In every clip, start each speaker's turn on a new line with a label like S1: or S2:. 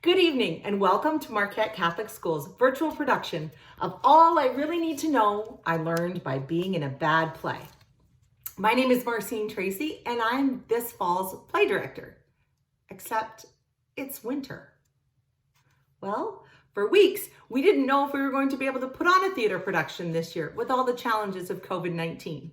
S1: Good evening and welcome to Marquette Catholic School's virtual production of All I Really Need to Know I Learned by Being in a Bad Play. My name is Marcine Tracy and I'm this fall's play director, except it's winter. Well, for weeks, we didn't know if we were going to be able to put on a theater production this year with all the challenges of COVID-19.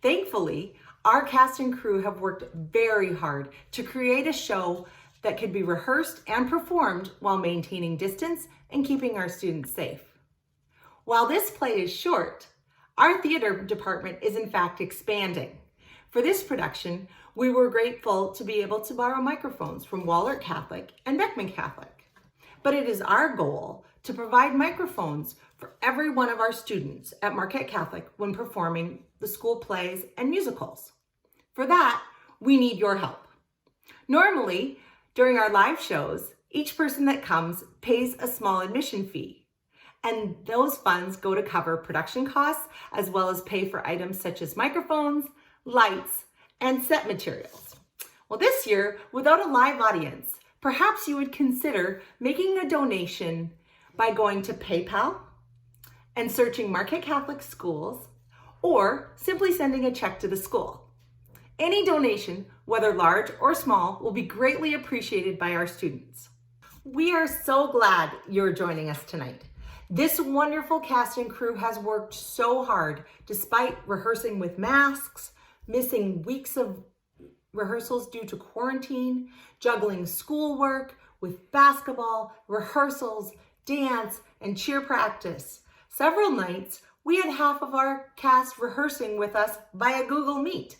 S1: Thankfully, our cast and crew have worked very hard to create a show that could be rehearsed and performed while maintaining distance and keeping our students safe. While this play is short, our theater department is in fact expanding. For this production, we were grateful to be able to borrow microphones from Wahlert Catholic and Beckman Catholic. But it is our goal to provide microphones for every one of our students at Marquette Catholic when performing the school plays and musicals. For that, we need your help. Normally, during our live shows, each person that comes pays a small admission fee, and those funds go to cover production costs as well as pay for items such as microphones, lights, and set materials. Well, this year, without a live audience, perhaps you would consider making a donation by going to PayPal and searching Marquette Catholic Schools, or simply sending a check to the school. Any donation, whether large or small, will be greatly appreciated by our students. We are so glad you're joining us tonight. This wonderful cast and crew has worked so hard despite rehearsing with masks, missing weeks of rehearsals due to quarantine, juggling schoolwork with basketball, rehearsals, dance, and cheer practice. Several nights, we had half of our cast rehearsing with us via Google Meet.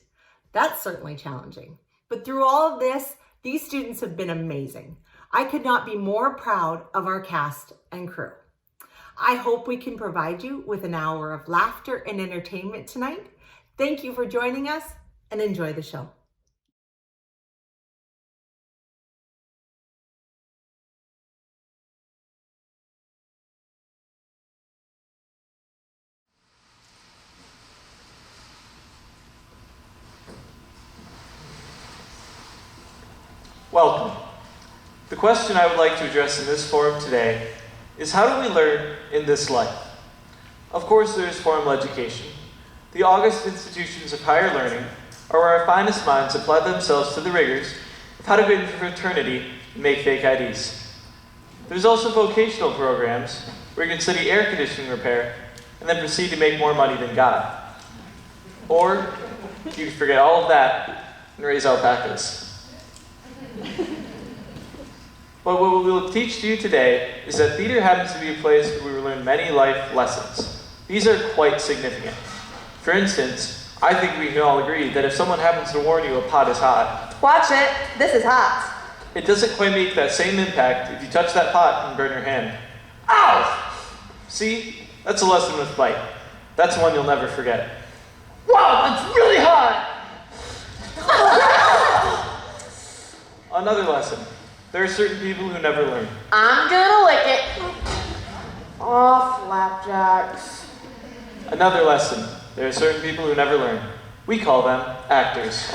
S1: That's certainly challenging. But through all of this, these students have been amazing. I could not be more proud of our cast and crew. I hope we can provide you with an hour of laughter and entertainment tonight. Thank you for joining us and enjoy the show.
S2: Welcome. The question I would like to address in this forum today is, how do we learn in this life? Of course, there is formal education. The august institutions of higher learning are where our finest minds apply themselves to the rigors of how to get into fraternity and make fake IDs. There's also vocational programs where you can study air conditioning repair and then proceed to make more money than God. Or you can forget all of that and raise alpacas. But what we will teach to you today is that theater happens to be a place where we will learn many life lessons. These are quite significant. For instance, I think we can all agree that if someone happens to warn you a pot is hot,
S3: watch it, this is hot.
S2: It doesn't quite make that same impact if you touch that pot and burn your hand. Ow! See, that's a lesson with bite. That's one you'll never forget. Wow, it's really hot! Another lesson. There are certain people who never learn.
S3: I'm gonna lick it. Oh, flapjacks.
S2: Another lesson. There are certain people who never learn. We call them actors.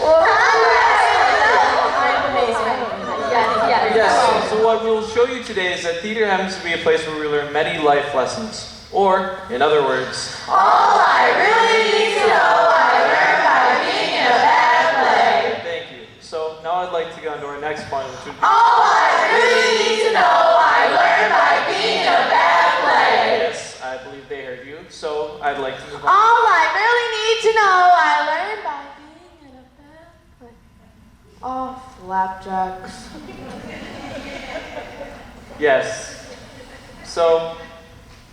S2: Yes, so what we'll show you today is that theater happens to be a place where we learn many life lessons. Or, in other words,
S3: all I really need to know I learned by being in a bad play.
S2: Thank you. So now I'd like to go on to our next point, which would be,
S3: all I really need to know I learned by being in a bad play.
S2: Yes, I believe they heard you, so I'd like to move on.
S3: All I really need to know I learned by being in a bad play. Oh, flapjacks.
S2: Yes. So,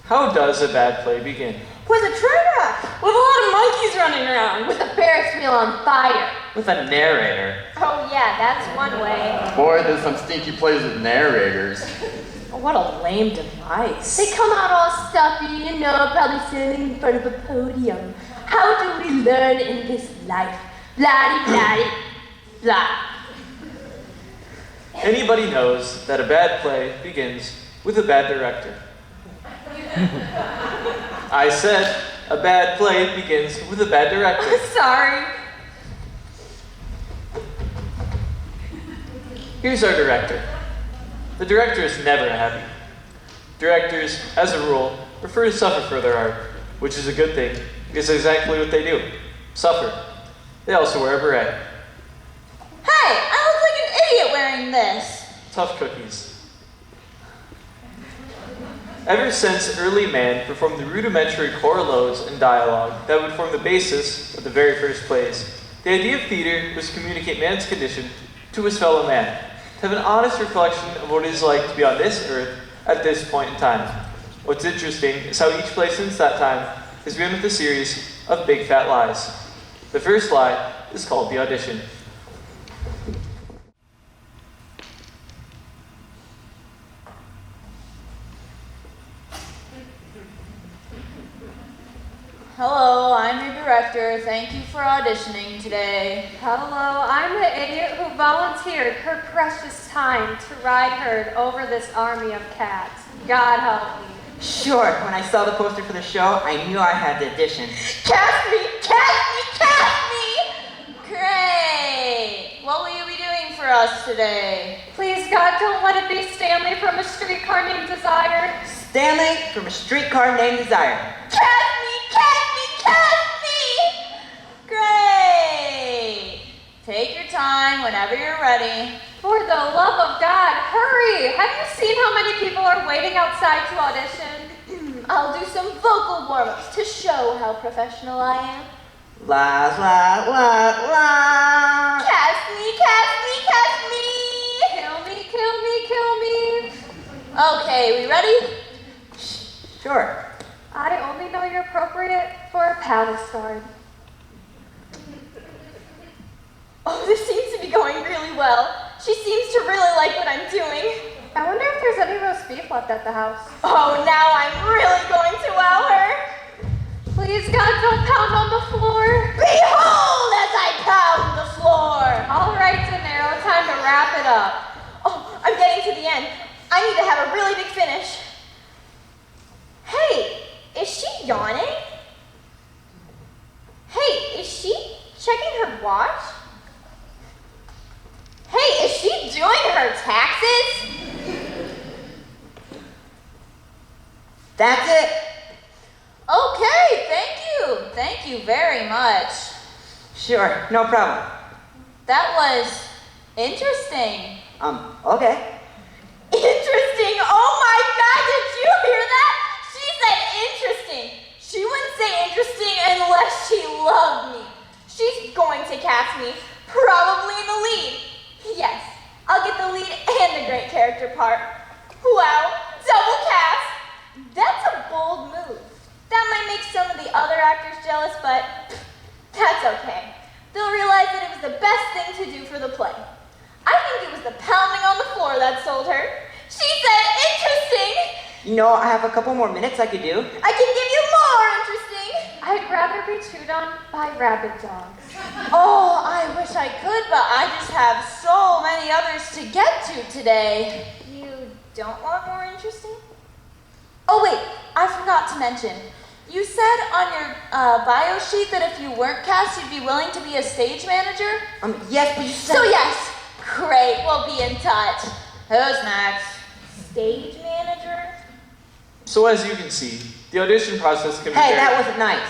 S2: how does a bad play begin?
S3: With a track, with a lot of monkeys running around, with a Ferris wheel on fire.
S4: With a narrator.
S5: Oh yeah, that's one way.
S6: Boy, there's some stinky plays with narrators.
S3: Oh, what a lame device.
S5: They come out all stuffy, you know, probably standing in front of a podium. How do we learn in this life? Blah-de-blah-de, blah.
S2: Anybody knows that a bad play begins with a bad director. I said a bad play begins with a bad director.
S3: Sorry.
S2: Here's our director. the director is never happy. Directors, as a rule, prefer to suffer for their art, which is a good thing, because it's exactly what they do. Suffer. They also wear a beret.
S3: Hey, I look like an idiot wearing this.
S2: Tough cookies. Ever since early man performed the rudimentary core loads and dialogue that would form the basis of the very first plays, the idea of theater was to communicate man's condition to his fellow man, to have an honest reflection of what it is like to be on this earth at this point in time. What's interesting is how each play since that time has been with a series of big fat lies. The first lie is called the audition.
S3: Hello, I'm your director. Thank you for auditioning today.
S4: Hello, I'm the idiot who volunteered her precious time to ride herd over this army of cats. God help me.
S7: Sure, when I saw the poster for the show, I knew I had to audition.
S3: Cast me! Cast me! Cast me! Great! What will you be doing for us today?
S4: Please, God, don't let it be Stanley from A Streetcar Named Desire.
S7: Stanley from A Streetcar Named Desire.
S3: Cast me! Cast me! Cast me! Great! Take your time whenever you're ready.
S4: For the love of God, hurry! Have you seen how many people are waiting outside to audition?
S3: I'll do some vocal warm-ups to show how professional I am.
S7: La la la la.
S3: Cast me! Cast me! Cast me!
S4: Kill me, kill me, kill me.
S3: Okay, we ready?
S7: Sure.
S4: I only know you're appropriate for a palace guard.
S3: Oh, this seems to be going really well. She seems to really like what I'm doing.
S4: I wonder if there's any roast beef left at the house.
S3: Oh, now I'm really going to wow her.
S4: Please, God, don't pound on the floor.
S3: Behold as I pound the floor.
S4: All right, De Niro, time to wrap it up.
S3: Oh, I'm getting to the end. I need to have a really big finish. Hey, is she yawning? Hey, is she checking her watch? Hey, is she doing her taxes?
S7: That's it.
S3: Okay, thank you. Thank you very much.
S7: Sure, no problem.
S3: That was interesting.
S7: Okay.
S3: Interesting? Oh my God, did you hear that? She said interesting. She wouldn't say interesting unless she loved me. She's going to cast me, probably in the lead. Yes, I'll get the lead and the great character part. Wow, double cast. That's a bold move. That might make some of the other actors jealous, but that's okay. They'll realize that it was the best thing to do for the play. I think it was the pounding on the floor that sold her. She said interesting.
S7: You know, I have a couple more minutes I could do.
S3: I can give you more interesting.
S4: I'd rather be chewed on by rabid dogs.
S3: Oh, I wish I could, but I just have so many others to get to today. You don't want more interesting? Oh wait, I forgot to mention. You said on your bio sheet that if you weren't cast, you'd be willing to be a stage manager?
S7: Yes, but you said...
S3: So yes, great, we'll be in touch. Who's next? Stage manager?
S2: So as you can see, the audition process can be
S7: Hey,
S2: very...
S7: that wasn't nice.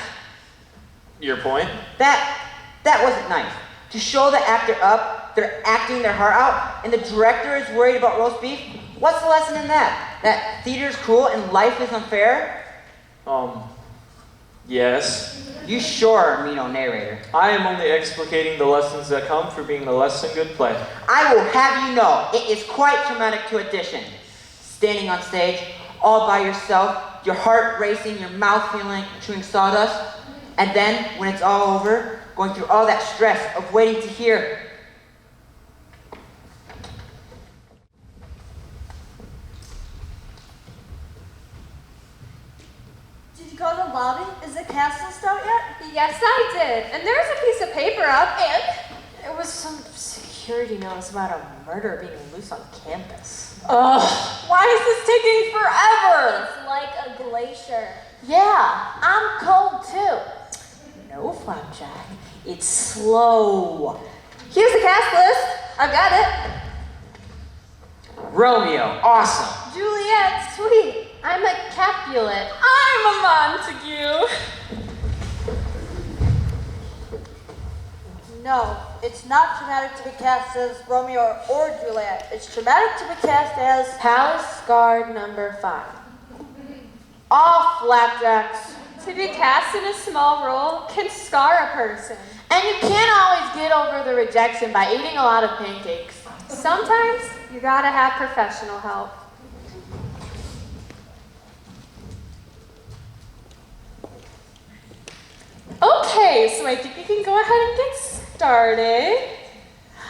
S2: Your point?
S7: That wasn't nice. To show the actor up, they're acting their heart out, and the director is worried about roast beef? What's the lesson in that? That theater is cruel and life is unfair?
S2: Yes.
S7: You sure are me no narrator.
S2: I am only explicating the lessons that come for being a less than good play.
S7: I will have you know, it is quite traumatic to audition. Standing on stage, all by yourself, your heart racing, your mouth feeling like chewing sawdust, and then, when it's all over, going through all that stress of waiting to hear.
S3: Did you go to the lobby? Is the cast list out yet?
S4: Yes, I did. And there's a piece of paper up.
S3: And?
S8: There was some security notice about a murder being loose on campus.
S3: Ugh, why is this taking forever?
S5: It's like a glacier.
S8: Yeah, I'm cold too. No, Flapjack. It's slow.
S3: Here's the cast list. I've got it.
S7: Romeo, awesome.
S8: Juliet, sweet. I'm a Capulet.
S3: I'm a Montague.
S9: No, it's not traumatic to be cast as Romeo or Juliet. It's traumatic to be cast as
S8: Palace Guard number 5. All flapjacks.
S4: To be cast in a small role can scar a person.
S8: And you can't always get over the rejection by eating a lot of pancakes.
S4: Sometimes you gotta have professional help. Okay, so I think we can go ahead and get started.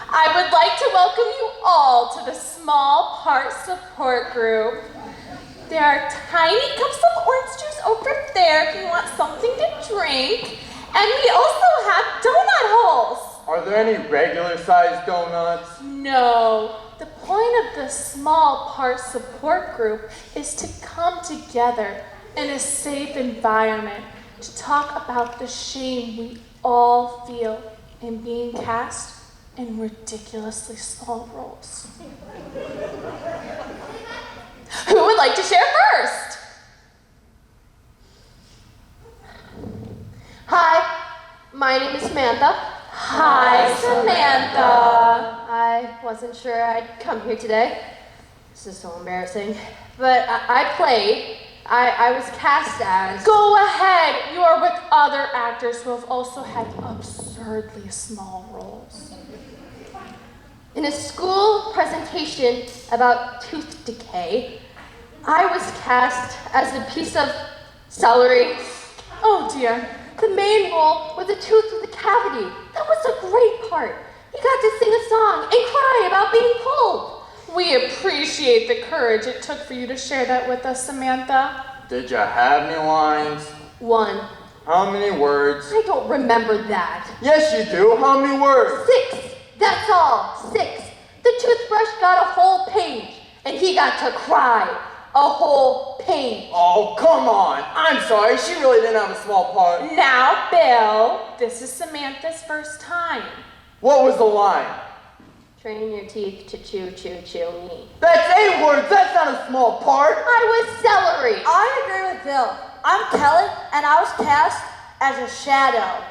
S4: I would like to welcome you all to the small part support group. There are tiny cups of orange juice over there if you want something to drink. And we also have donut holes.
S6: Are there any regular-sized donuts?
S4: No. The point of the small part support group is to come together in a safe environment to talk about the shame we all feel in being cast in ridiculously small roles. Who would like to share first?
S8: Hi, my name is Samantha.
S4: Hi, Samantha.
S8: I wasn't sure I'd come here today. This is so embarrassing. But I played. I was cast as...
S4: Go ahead. You are with other actors who have also had absurdly small roles.
S8: In a school presentation about tooth decay, I was cast as a piece of celery.
S4: Oh dear.
S8: The main role was a tooth with a cavity. That was a great part. He got to sing a song and cry about being pulled.
S4: We appreciate the courage it took for you to share that with us, Samantha.
S6: Did you have any lines?
S8: 1.
S6: How many words?
S8: I don't remember that.
S6: Yes, you do. How many words?
S8: 6. That's all. 6. The toothbrush got a whole page, and he got to cry. A whole page.
S6: Oh, come on. I'm sorry. She really didn't have a small part.
S4: Now, Bill, this is Samantha's first time.
S6: What was the line?
S8: Train your teeth to chew, chew, chew me.
S6: That's 8 words. That's not a small part.
S8: I was celery.
S9: I agree with Bill. I'm Kelly, and I was cast as a shadow.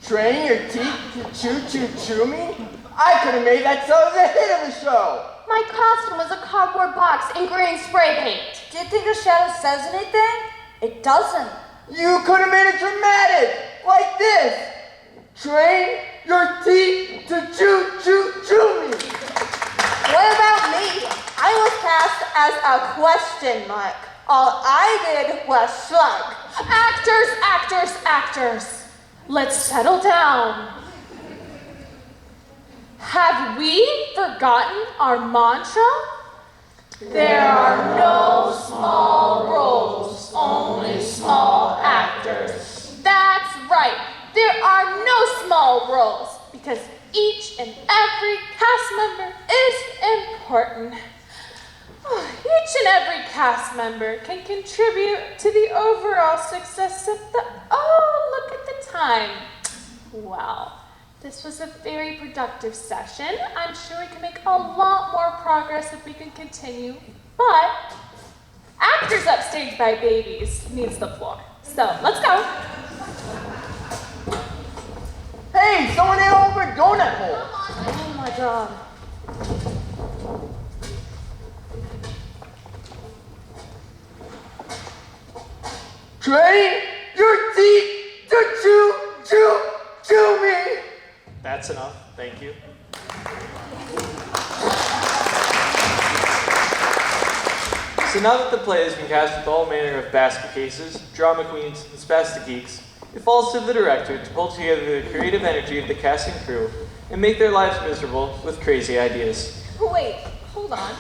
S6: Train your teeth to chew, chew, chew me? I could have made that so it was a hit of a show.
S8: My costume was a cardboard box in green spray paint.
S9: Do you think a shadow says anything? It doesn't.
S6: You could have made it dramatic, like this. Train your teeth to chew, chew, chew me.
S9: What about me? I was cast as a question mark. All I did was shrug.
S4: Actors, actors, actors. Let's settle down. Have we forgotten our mantra? There are no small roles, only small actors. That's right. There are no small roles because each and every cast member is important. Each and every cast member can contribute to the overall success of the... Oh, look at the time. Wow. This was a very productive session. I'm sure we can make a lot more progress if we can continue. But actors upstage by babies needs the floor. So let's go.
S6: Hey, someone ate over a donut hole.
S8: Oh my god.
S6: Train your teeth to chew, chew, chew me.
S2: That's enough. Thank you. So now that the play has been cast with all manner of basket cases, drama queens, and spastic geeks, it falls to the director to pull together the creative energy of the casting crew and make their lives miserable with crazy ideas.
S3: Wait, hold on.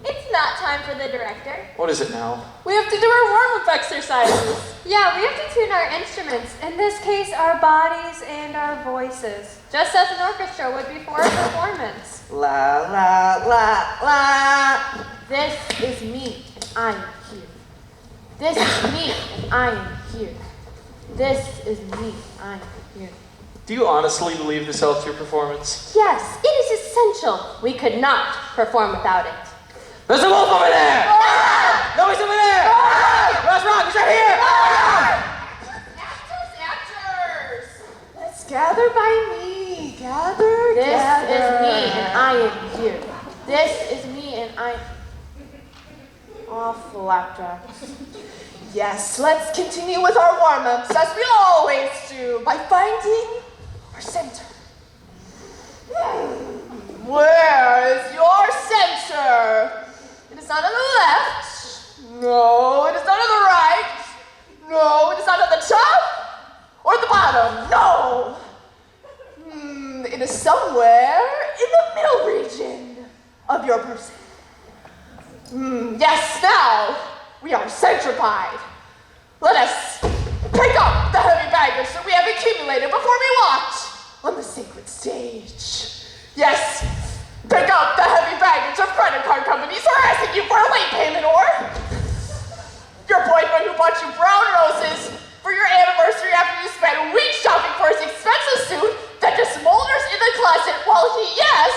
S3: It's not time for the director.
S2: What is it now?
S4: We have to do our warm-up exercises.
S8: Yeah, we have to tune our instruments. In this case, our bodies and our voices. Just as an orchestra would be for a performance.
S7: La la la la.
S8: This is me, and I am here. This is me, and I am here. This is me, I am here.
S2: Do you honestly believe this helps your performance?
S8: Yes, it is essential. We could not perform without it.
S7: There's a wolf over there! No, he's over there! What's wrong? He's right here!
S4: Actors! Let's gather by me. Gather,
S8: This
S4: gather.
S8: is me and I am you. This is me and I.
S4: Awful actor. Yes, let's continue with our warm-ups as we always do by finding our center. Where is your center? It is not on the left. No, it is not on the right. No, it is not at the top or the bottom. No. It is somewhere in the middle region of your person. Yes, now we are centrified. Let us pick up the heavy baggage that we have accumulated before we watch on the sacred stage. Yes, pick up the heavy baggage of credit card companies harassing you for a late payment, or your boyfriend who bought you brown roses for your anniversary after you spent weeks shopping for his expensive suit that just smolders in the closet while he, yes,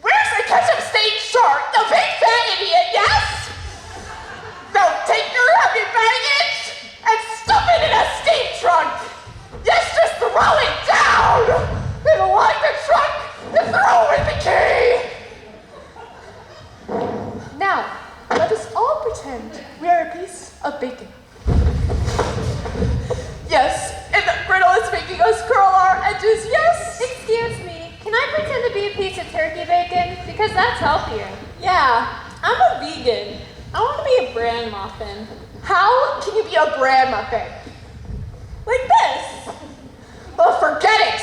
S4: wears a ketchup-stained shirt, the big fat idiot, yes? Now take your heavy baggage and stuff it in a steam trunk. Yes, just throw it down and lock the trunk and throw in the key. Now, let us all pretend we are a piece of bacon. Yes, and the griddle is making us curl our edges, yes?
S8: Excuse me, can I pretend to be a piece of turkey bacon? Because that's healthier.
S3: Yeah, I'm a vegan. I want to be a bran muffin.
S4: How can you be a bran muffin?
S3: Like this.
S4: Oh, forget it!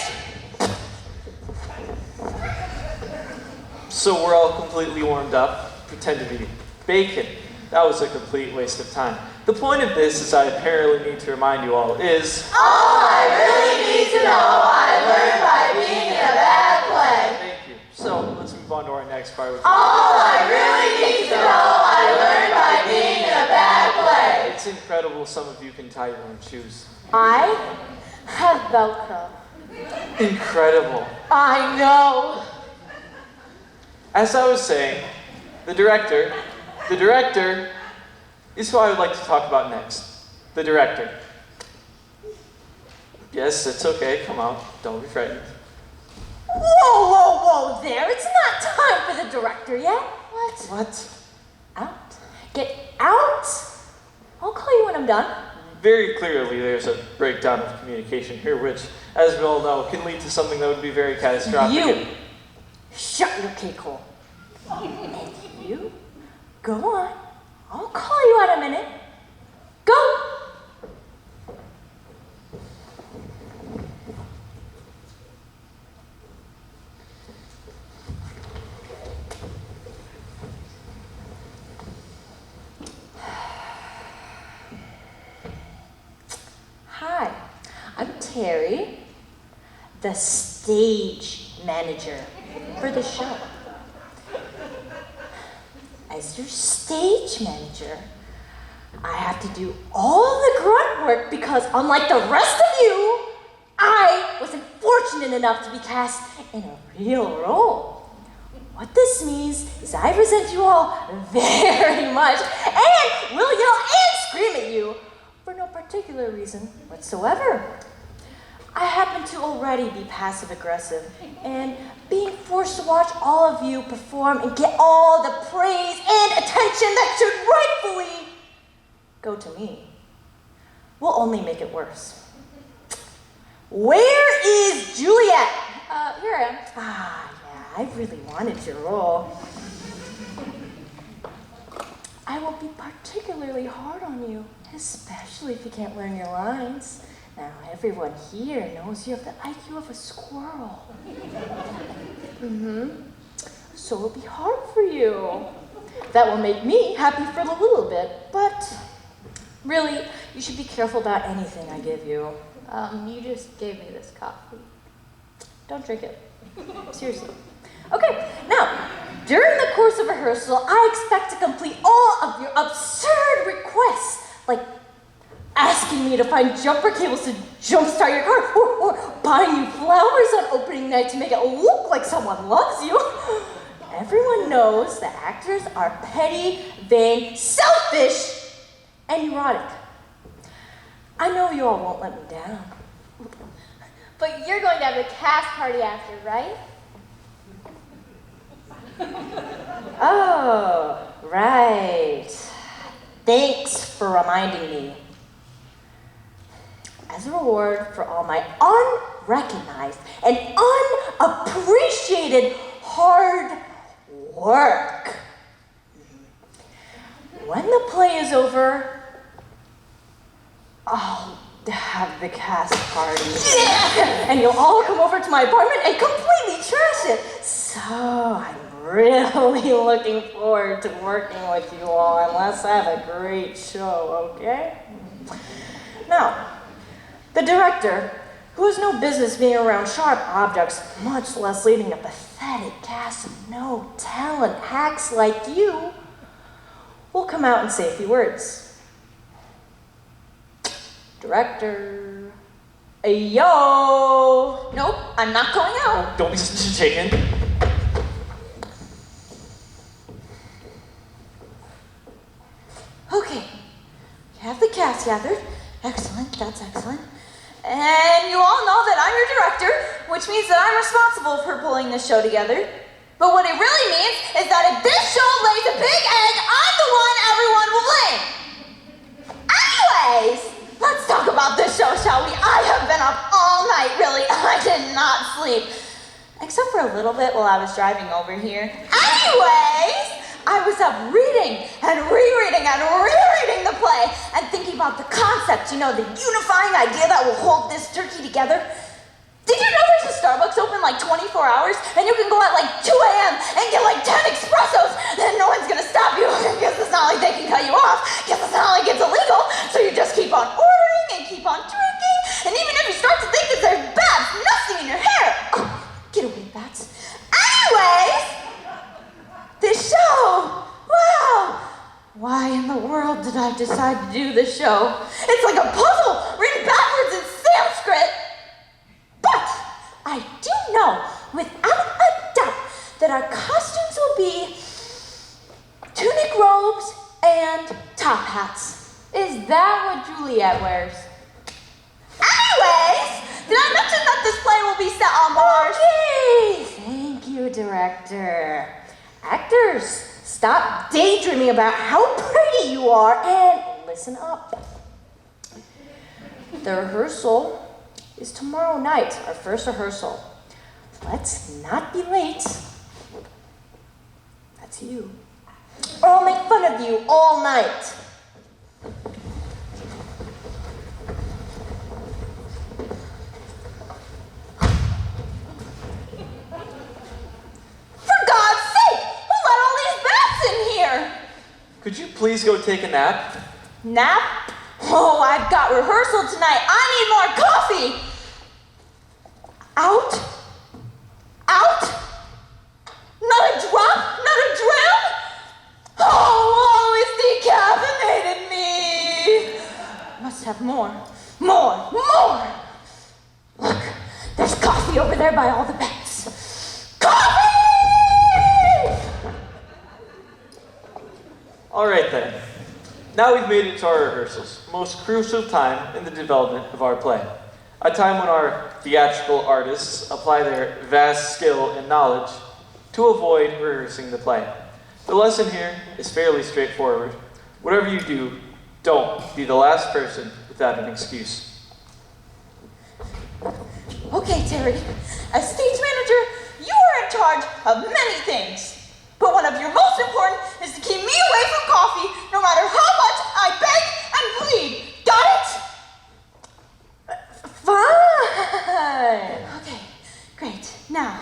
S2: So we're all completely warmed up, pretend to be bacon. That was a complete waste of time. The point of this, as I apparently need to remind you all, is
S9: All I really need to know I learned by being in a bad play.
S2: thank you. So let's move on to our next part. Which
S9: All I really need to know I learned by being in a bad play.
S2: it's incredible some of you can tie your own shoes.
S8: I have Velcro.
S2: Incredible.
S4: I know.
S2: As I was saying, the director is who I would like to talk about next. The director. Yes, it's okay, come on, don't be frightened.
S8: Whoa there. It's not time for the director yet. What?
S2: What?
S8: Out. Get out. I'll call you when I'm done.
S2: Very clearly there's a breakdown of communication here, which, as we all know, can lead to something that would be very catastrophic.
S8: You. Shut your cake hole. And you, go on. I'll call you out a minute. Go! Hi, I'm Terry, the stage manager for the show. As your stage manager, I have to do all the grunt work because, unlike the rest of you, I wasn't fortunate enough to be cast in a real role. What this means is I resent you all very much and will yell and scream at you for no particular reason whatsoever. I happen to already be passive-aggressive, and being forced to watch all of you perform and get all the praise and attention that should rightfully go to me will only make it worse. Where is Juliet?
S3: Here I am.
S8: Ah, yeah, I really wanted your role. I will be particularly hard on you, especially if you can't learn your lines. Now, everyone here knows you have the IQ of a squirrel. So it'll be hard for you. That will make me happy for a little bit, but really, you should be careful about anything I give you.
S3: You just gave me this coffee.
S8: Don't drink it. Seriously. Okay, now, during the course of rehearsal, I expect to complete all of your absurd requests, like asking me to find jumper cables to jumpstart your car, or buying you flowers on opening night to make it look like someone loves you. everyone knows that actors are petty, vain, selfish, and neurotic. I know you all won't let me down.
S3: But you're going to have a cast party after, right?
S8: Oh, right. Thanks for reminding me. As a reward for all my unrecognized and unappreciated hard work, when the play is over, I'll have the cast party. And you'll all come over to my apartment and completely trash it. So I'm really looking forward to working with you all, and let's have a great show, okay? Now, the director, who has no business being around sharp objects, much less leading a pathetic cast of no talent hacks like you, will come out and say a few words. Director, yo!
S3: Nope, I'm not going out.
S2: Don't be shaken.
S8: Okay, you have the cast gathered. Excellent, that's excellent.
S3: And you all know that I'm your director, which means that I'm responsible for pulling this show together. But what it really means is that if this show lays a big egg, I'm the one everyone will blame. Anyways, let's talk about this show, shall we? I have been up all night, really. I did not sleep. Except for a little bit while I was driving over here. Anyways, I was up reading and rereading and rereading the play and thinking about the concept, you know, the unifying idea that will hold this turkey together. Did you know there's a Starbucks open like 24 hours and you can go at like 2 a.m. and get like 10 espressos and no one's gonna stop you because it's not like they can cut you off because it's not like it's illegal. So you just keep on ordering and keep on drinking, and even if you start to think that there's bats nesting in your hair, get away, bats. Anyways, this show, wow! Why in the world did I decide to do this show? It's like a puzzle written backwards in Sanskrit. But I do know, without a doubt, that our costumes will be tunic robes and top hats.
S4: Is that what Juliet wears?
S3: Anyways, did I mention that this play will be set on Mars?
S8: Okay, thank you, director. Actors, stop daydreaming about how pretty you are and listen up. The rehearsal is tomorrow night, our first rehearsal. Let's not be late. That's you. Or I'll make fun of you all night.
S3: For God's sake, who let all these bats in here?
S2: Could you please go take a nap?
S3: Nap? Oh, I've got rehearsal tonight. I need more coffee. Out? Out? Not a drop? Not a dram? Oh, always decaffeinated me. Must have more. More. Look, there's coffee over there by all the beds. Coffee!
S2: All right then. Now we've made it to our rehearsals, most crucial time in the development of our play. A time when our theatrical artists apply their vast skill and knowledge to avoid rehearsing the play. The lesson here is fairly straightforward. Whatever you do, don't be the last person without an excuse.
S3: Okay, Terry, as stage manager, you are in charge of many things. But one of your most important is to keep me away from coffee, no matter how much I beg and plead. Got it?
S8: Fine.
S3: Okay, great. Now,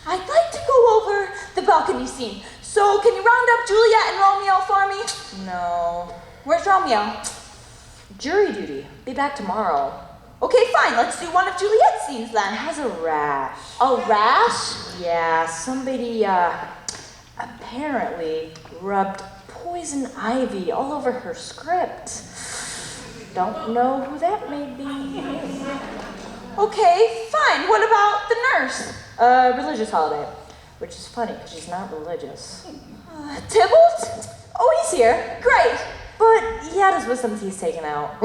S3: I'd like to go over the balcony scene. So, can you round up Juliet and Romeo for me?
S8: No.
S3: Where's Romeo?
S8: Jury duty. Be back tomorrow.
S3: Okay, fine. Let's do one of Juliet's scenes then.
S8: Has a rash.
S3: A rash?
S8: Yeah, somebody, apparently rubbed poison ivy all over her script. Don't know who that may be.
S3: Okay, fine. What about the nurse?
S8: Religious holiday. which is funny because she's not religious.
S3: Tybalt?
S8: Oh, he's here.
S3: Great.
S8: But he had his wisdom teeth taken out.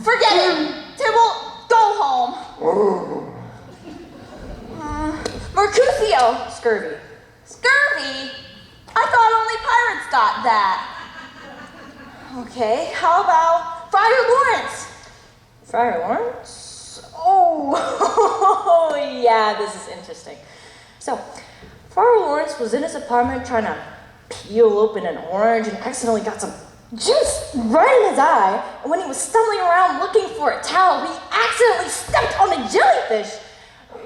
S3: Forget it. Tybalt, go home. Mercutio.
S8: Scurvy.
S3: Scurvy? I thought only pirates got that. Okay, how about Friar Lawrence?
S8: Friar Lawrence? Oh, yeah, this is interesting. So, Friar Lawrence was in his apartment trying to peel open an orange and accidentally got some juice right in his eye. And when he was stumbling around looking for a towel, he accidentally stepped on a jellyfish,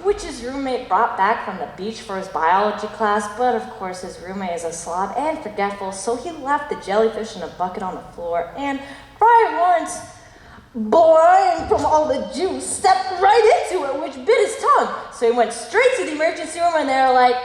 S8: which his roommate brought back from the beach for his biology class. But of course, his roommate is a slob and forgetful, so he left the jellyfish in a bucket on the floor. And Friar Lawrence, blind from all the juice, stepped right into it, which bit his tongue. So he went straight to the emergency room, and they were like,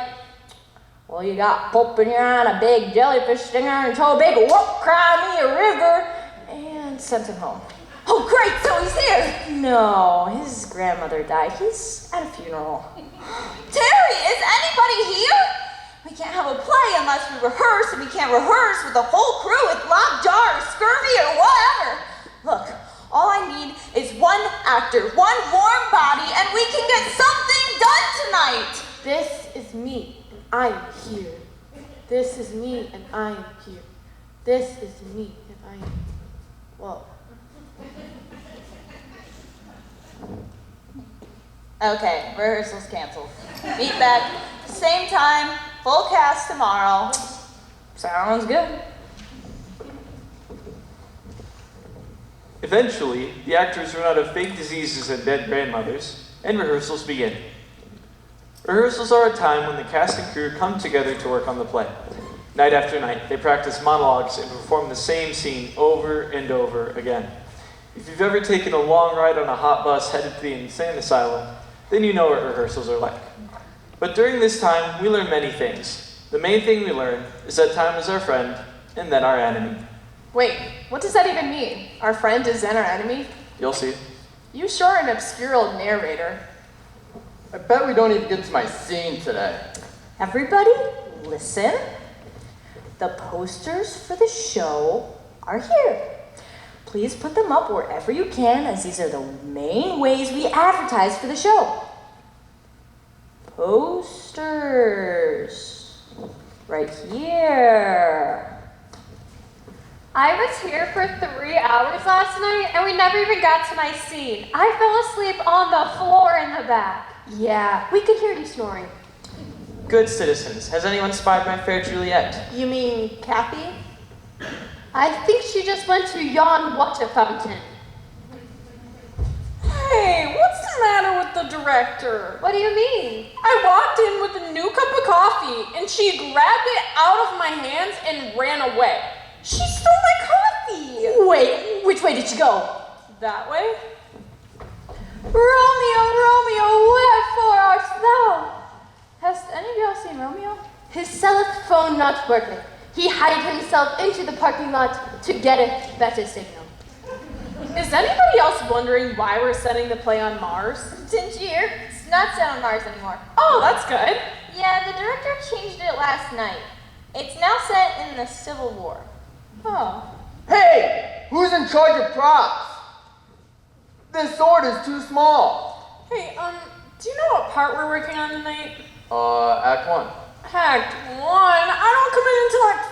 S8: well, you got pulp in your eye and a big jellyfish stinger and so big, whoop, cry me a river, and sent him home.
S3: Oh, great, so he's here.
S8: No, his grandmother died. He's at a funeral.
S3: Terry, is anybody here? We can't have a play unless we rehearse, and we can't rehearse with the whole crew with lockjaw or scurvy or whatever. Look, all I need is one actor, one warm body, and we can get something done tonight.
S5: This is me, and I am here. This is me, and I am here. This is me, and I am. Whoa.
S3: Okay, rehearsal's canceled. Meet back, same time, full cast tomorrow.
S8: Sounds good.
S2: Eventually, the actors run out of fake diseases and dead grandmothers, and rehearsals begin. Rehearsals are a time when the cast and crew come together to work on the play. Night after night, they practice monologues and perform the same scene over and over again. If you've ever taken a long ride on a hot bus headed to the insane asylum, then you know what rehearsals are like. But during this time, we learn many things. The main thing we learn is that time is our friend, and then our enemy.
S4: Wait, what does that even mean? Our friend is then our enemy?
S2: You'll see.
S4: You sure are an obscure old narrator.
S6: I bet we don't even get to my scene today.
S8: Everybody, listen. The posters for the show are here. Please put them up wherever you can, as these are the main ways we advertise for the show. Posters. Right here.
S4: I was here for 3 hours last night, and we never even got to my scene. I fell asleep on the floor in the back.
S5: Yeah, we could hear you snoring.
S7: Good citizens, has anyone spied my fair Juliet?
S9: You mean Kathy?
S5: I think she just went to yon water fountain.
S4: Hey, what's the matter with the director?
S5: What do you mean?
S4: I walked in with a new cup of coffee, and she grabbed it out of my hands and ran away. She stole my coffee!
S8: Wait, which way did she go?
S4: That way?
S5: Romeo, Romeo, wherefore art thou? Has any of y'all seen Romeo? His cellist phone not working. He hid himself into the parking lot to get a better signal.
S4: Is anybody else wondering why we're setting the play on Mars?
S3: Didn't you hear? It's not set on Mars anymore.
S4: Oh, that's good.
S3: Yeah, the director changed it last night. It's now set in the Civil War.
S4: Oh.
S6: Hey, who's in charge of props? This sword is too small.
S4: Hey, do you know what part we're working on tonight?
S6: Act 1.
S4: Act 1? I don't come in until Act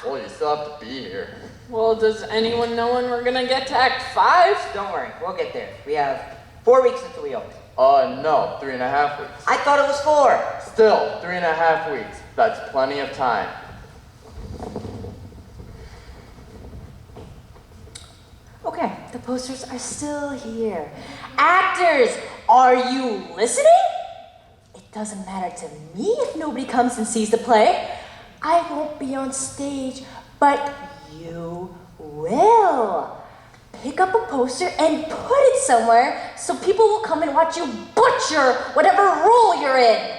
S4: 5.
S6: Well, you still have to be here.
S4: Well, does anyone know when we're gonna get to Act 5?
S7: Don't worry, we'll get there. We have 4 weeks until we open.
S6: No, 3.5 weeks.
S7: I thought it was 4.
S6: Still, 3.5 weeks. That's plenty of time.
S8: Okay, the posters are still here. Actors, are you listening? It doesn't matter to me if nobody comes and sees the play. I won't be on stage, but you will. Pick up a poster and put it somewhere so people will come and watch you butcher whatever role you're in.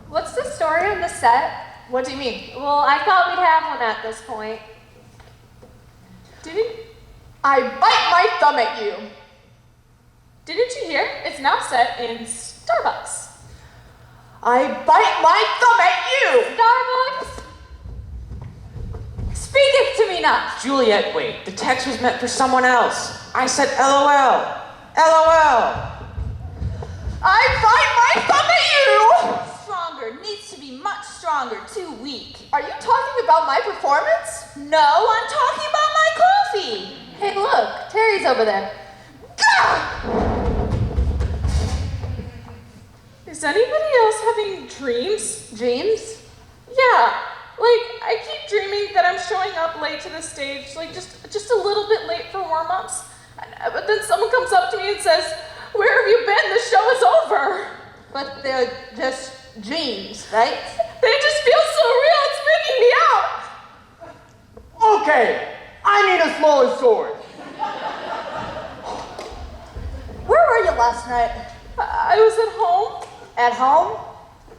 S4: What's the story on the set? What do you mean?
S5: Well, I thought we'd have one at this point.
S4: Did he? I bite my thumb at you. Didn't you hear? It's now set in Starbucks.
S6: I bite my thumb at you!
S4: Starbucks? Speaketh to me not.
S7: Juliet, wait. The text was meant for someone else. I said LOL. LOL.
S6: I bite my thumb at you!
S3: Stronger, needs to be much stronger, too weak.
S9: Are you talking about my performance?
S3: No, I'm talking about my coffee.
S5: Hey, look, Terry's over there.
S4: Is anybody else having dreams?
S5: Dreams?
S4: Yeah, like I keep dreaming that I'm showing up late to the stage, like just a little bit late for warm-ups. But then someone comes up to me and says, "Where have you been? The show is over."
S9: But they're just dreams, right?
S4: They just feel so real, it's freaking me out.
S6: Okay, I need a smaller sword.
S9: Where were you last night?
S4: I was at home.
S9: At home?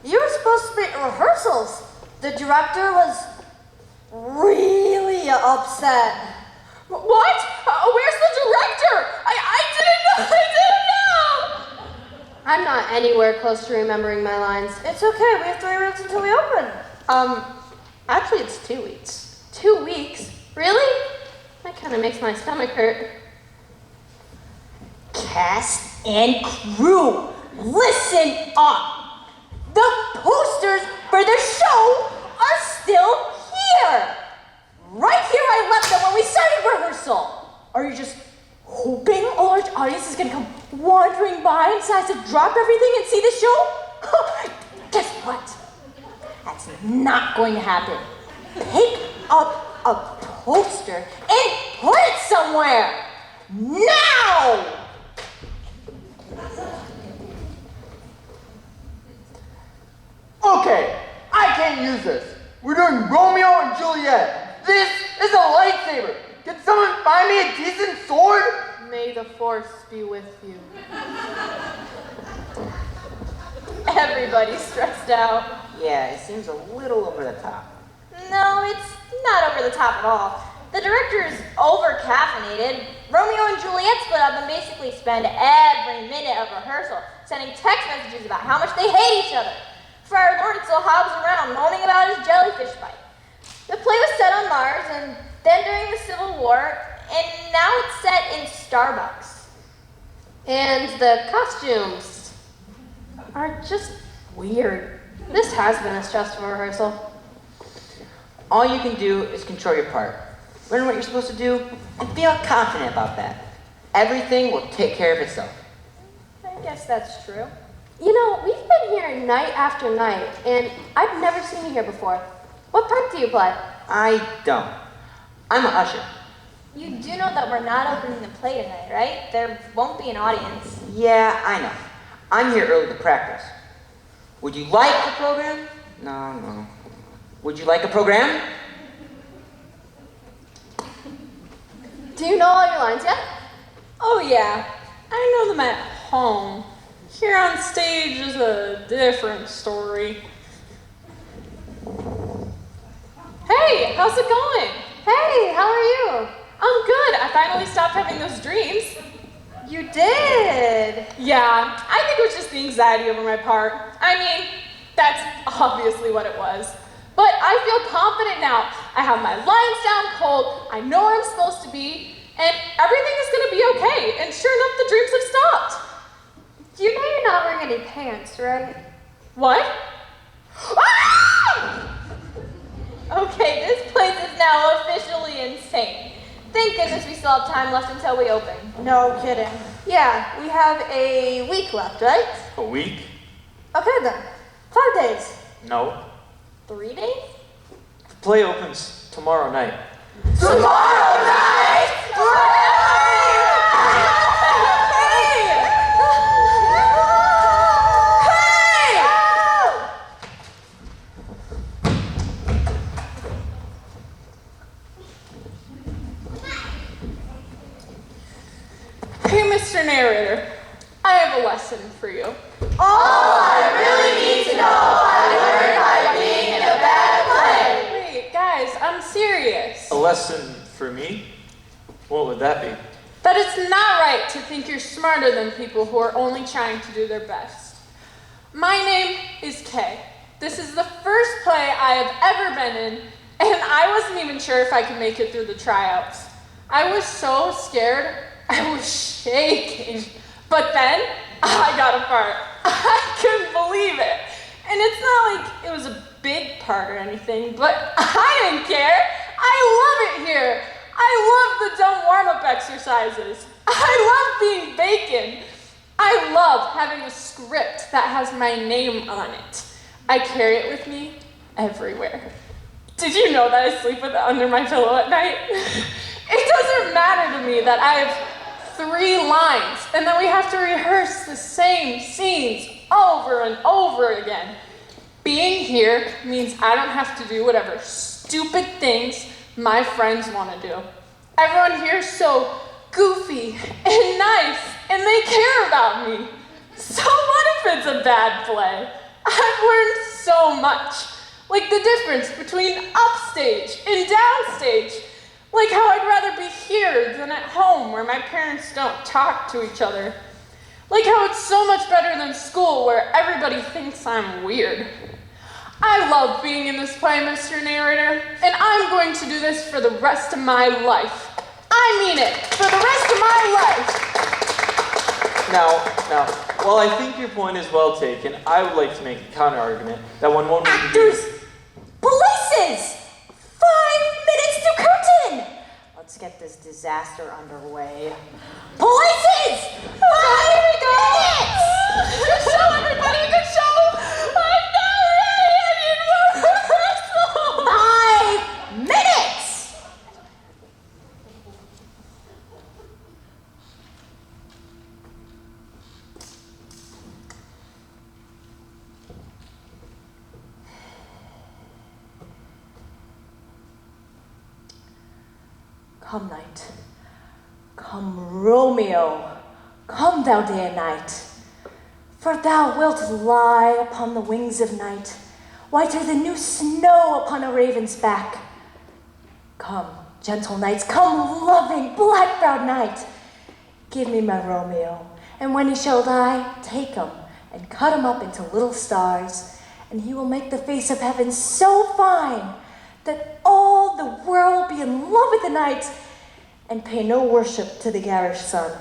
S9: You were supposed to be at rehearsals. The director was really upset.
S4: What? Where's the director? I didn't know.
S5: I'm not anywhere close to remembering my lines.
S9: It's okay, we have 3 weeks until we open. Actually it's 2 weeks.
S5: 2 weeks? Really? That kind of makes my stomach hurt.
S8: Cast and crew, listen up. The posters for the show are still here. Right here I left them when we started rehearsal. Are you just hoping a large audience is gonna come wandering by and decide to drop everything and see the show? Guess what? That's not going to happen. Pick up a poster and put it somewhere. Now!
S6: Okay, I can't use this. We're doing Romeo and Juliet. This is a lightsaber. Can someone find me a decent sword?
S5: May the force be with you.
S3: Everybody's stressed out.
S7: Yeah, it seems a little over the top.
S3: No, it's not over the top at all. The director's over-caffeinated. Romeo and Juliet split up and basically spend every minute of rehearsal sending text messages about how much they hate each other. Friar Lawrence still hobs around moaning about his jellyfish fight. The play was set on Mars and then during the Civil War, and now it's set in Starbucks.
S5: And the costumes are just weird. This has been a stressful rehearsal.
S7: All you can do is control your part. Learn what you're supposed to do and feel confident about that. Everything will take care of itself.
S3: I guess that's true.
S5: You know, we've been here night after night, and I've never seen you here before. What part do you play?
S7: I don't. I'm an usher.
S3: You do know that we're not opening the play tonight, right? There won't be an audience.
S7: Yeah, I know. I'm here early to practice. Would you like a program? No. Would you like a program?
S5: Do you know all your lines yet?
S4: Oh yeah, I know them at home. Here on stage is a different story. Hey, how's it going?
S5: Hey, how are you?
S4: I'm good. I finally stopped having those dreams.
S9: You did!
S4: Yeah, I think it was just the anxiety over my part. I mean, that's obviously what it was. But I feel confident now. I have my lines down cold, I know where I'm supposed to be, and everything is gonna be okay. And sure enough, the dreams have stopped.
S5: You know you're not wearing any pants, right?
S4: What?
S3: Ah! Okay, this place is now officially insane. Thank goodness we still have time left until we open.
S9: No kidding. Yeah, we have a week left, right?
S2: A week?
S9: Okay then. 5 days.
S2: No.
S3: 3 days?
S2: The play opens tomorrow night.
S6: Tomorrow night!
S4: Hey, Mr. Narrator, I have a lesson for you.
S6: All I really need to know I learned by being in a bad play.
S4: Wait, guys, I'm serious.
S2: A lesson for me? What would that be?
S4: That it's not right right to think you're smarter than people who are only trying to do their best. My name is Kay. This is the first play I have ever been in, and I wasn't even sure if I could make it through the tryouts. I was so scared, I was shaking. But then, I got a part. I couldn't believe it. And it's not like it was a big part or anything, but I didn't care. I love it here. I love the dumb warm-up exercises. I love being Bacon. I love having a script that has my name on it. I carry it with me everywhere. Did you know that I sleep with it under my pillow at night? It doesn't matter to me that I have 3 lines and then we have to rehearse the same scenes over and over again. Being here means I don't have to do whatever stupid things my friends want to do. Everyone here is so goofy and nice and they care about me. So what if it's a bad play? I've learned so much. Like the difference between upstage and downstage. Like how I'd rather be here than at home where my parents don't talk to each other. Like how it's so much better than school where everybody thinks I'm weird. I love being in this play, Mr. Narrator, and I'm going to do this for the rest of my life. I mean it, for the rest of my life.
S2: Now, while I think your point is well taken, I would like to make a counter-argument that one won't need to do...
S8: Actors! Places! 5 minutes to curtain! Let's get this disaster underway. Places! 5 minutes!
S4: Good show, everybody! Good show! I'm not ready! I need more rehearsal!
S8: 5 minutes! Come night, come Romeo, come thou day and night, for thou wilt lie upon the wings of night, whiter than new snow upon a raven's back. Come, gentle knights, come loving, black-browed night, give me my Romeo, and when he shall die, take him and cut him up into little stars, and he will make the face of heaven so fine that all the world be in love with the night and pay no worship to the garish sun.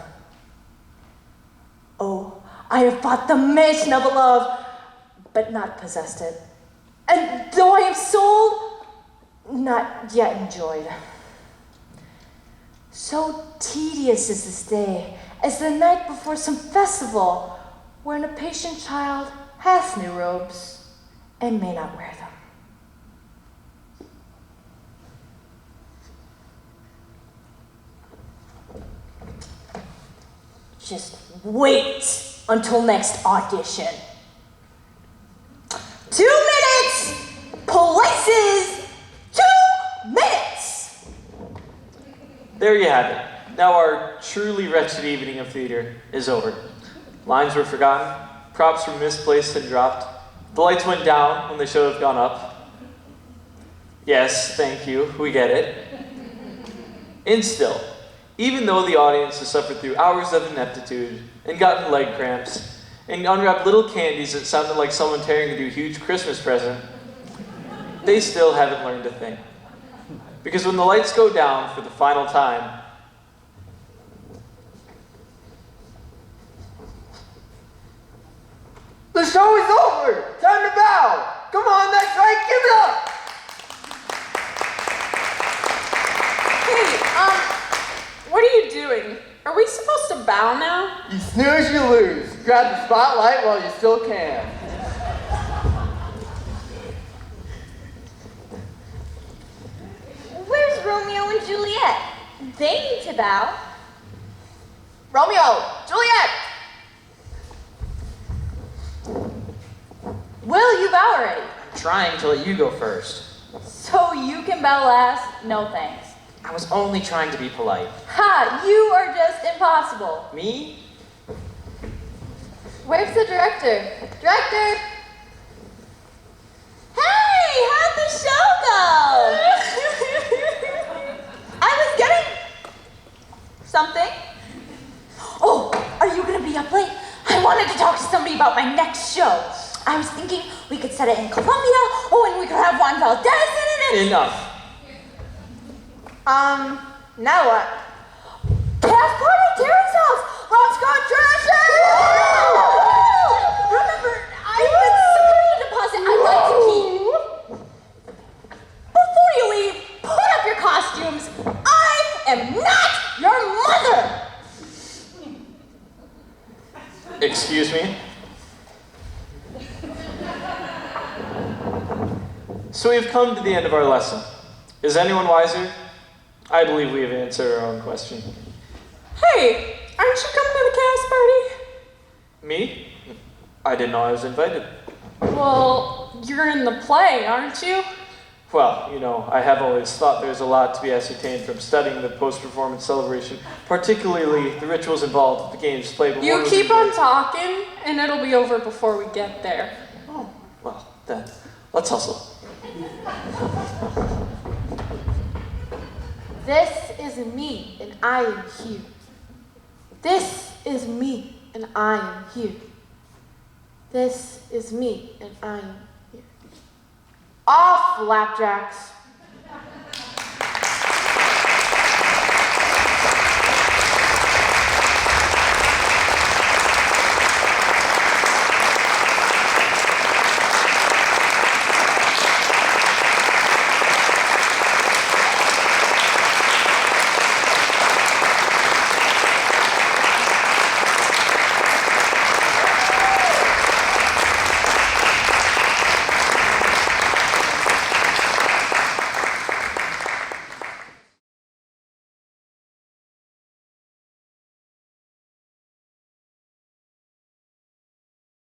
S8: Oh, I have bought the mansion of love, but not possessed it. And though I am sold, not yet enjoyed. So tedious is this day, as the night before some festival, wherein a patient child hath new robes, and may not wear them. Just wait until next audition. 2 minutes! Places! 2 minutes!
S2: There you have it. Now our truly wretched evening of theater is over. Lines were forgotten, props were misplaced and dropped, the lights went down when they should have gone up. Yes, thank you, we get it. And still, even though the audience has suffered through hours of ineptitude and gotten leg cramps and unwrapped little candies that sounded like someone tearing into a huge Christmas present, they still haven't learned a thing. Because when the lights go down for the final time,
S6: The show is over! Time to bow! Come on, that's right, give it up!
S4: Hey, what are you doing? Are we supposed to bow now?
S6: You snooze, you lose. Grab the spotlight while you still can.
S3: Where's Romeo and Juliet? They need to bow.
S9: Romeo, Juliet!
S8: Will you bow already?
S7: I'm trying to let you go first.
S8: So you can bow last? No thanks.
S7: I was only trying to be polite.
S8: Ha! You are just impossible.
S7: Me?
S8: Where's the director? Director!
S3: Hey, how'd the show go? I was getting something.
S8: wanted to talk to somebody about my next show. I was thinking we could set it in Colombia. Oh, and we could have Juan Valdez in it.
S2: Enough.
S9: Now what?
S8: Cast party, Terry's house. Let's go trashing! Remember, I have a security deposit I'd like to keep. Before you leave, put up your costumes. I am not your mother.
S2: Excuse me? So we've come to the end of our lesson. Is anyone wiser? I believe we have answered our own question.
S4: Hey, aren't you coming to the cast party?
S2: Me? I didn't know I was invited.
S4: Well, you're in the play, aren't you?
S2: Well, you know, I have always thought there's a lot to be ascertained from studying the post-performance celebration, particularly the rituals involved with the games played. But
S4: You keep on talking, and it'll be over before we get there.
S2: Oh, well, then, let's hustle.
S5: This is me, and I am here. This is me, and I am here. This is me, and I am here. Off, flapjacks!